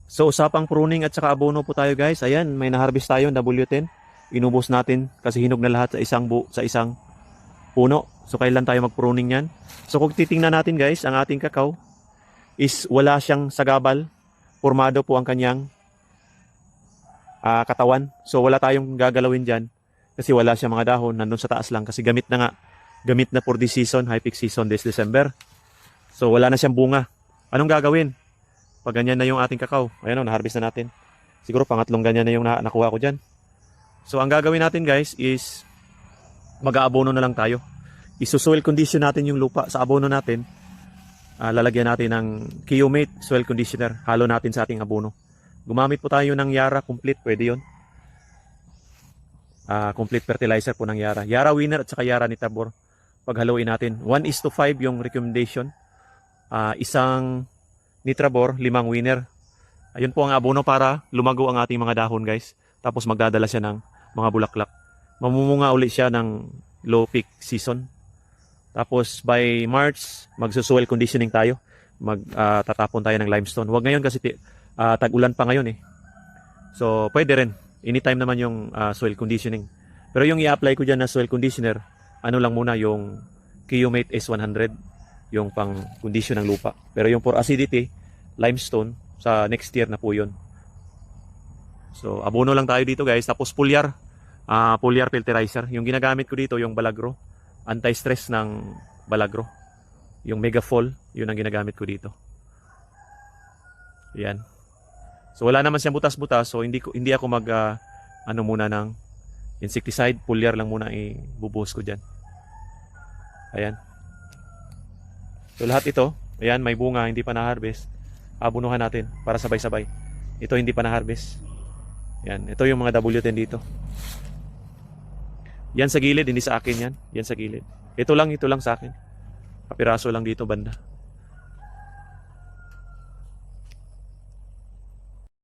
So usapang pruning at saka abono po tayo guys. Ayan, may na-harvest tayo W10. Inubos natin kasi hinog na lahat sa isang puno. So kailan tayo mag-pruning yan? So kung titingnan natin guys, ang ating kakao is wala siyang sagabal. Formado po ang kanyang katawan. So wala tayong gagalawin dyan kasi wala siyang mga dahon. Nandun sa taas lang kasi gamit na for this season, high peak season this December. So wala na siyang bunga. Anong gagawin? Pag ganyan na yung ating kakao, ayan o, na-harvest na natin. Siguro pangatlong ganyan na yung nakuha ko dyan. So ang gagawin natin guys is mag-aabono na lang tayo. Iso-soil condition natin yung lupa sa abono natin. Lalagyan natin ng Kiomate soil conditioner. Halo natin sa ating abono. Gumamit po tayo ng Yara complete, pwede yun. Complete fertilizer po ng Yara. Yara Winner at saka Yara Nitabor. Paghaluin natin. 1:5 yung recommendation. Isang Nitrabor, 5 Winner. Ayun po ang abono para lumago ang ating mga dahon guys. Tapos magdadala siya ng mga bulaklak. Mamumunga ulit siya ng low peak season. Tapos by March, magsusoil conditioning tayo. Tatapon tayo ng limestone. Huwag ngayon kasi tag-ulan pa ngayon eh. So pwede rin. Anytime naman yung soil conditioning. Pero yung i-apply ko dyan na soil conditioner, ano lang muna yung Kiomate S100. Yung pang condition ng lupa. Pero yung for acidity, limestone, sa next year na po yun. So, abono lang tayo dito guys. Tapos foliar filterizer. Yung ginagamit ko dito, yung Balagro. Anti-stress ng Balagro. Yung Megafol, yun ang ginagamit ko dito. Yan. So, wala naman siyang butas-butas. So, hindi ako muna ng insecticide. Foliar lang muna ibubuhos ko dyan. Ayan. So lahat ito, ayan, may bunga, hindi pa na-harvest. Abunuhan natin para sabay-sabay. Ito hindi pa na-harvest. Yan, ito yung mga W10 dito. Yan sa gilid, hindi sa akin yan. Yan sa gilid. Ito lang sa akin. Kapiraso lang dito banda.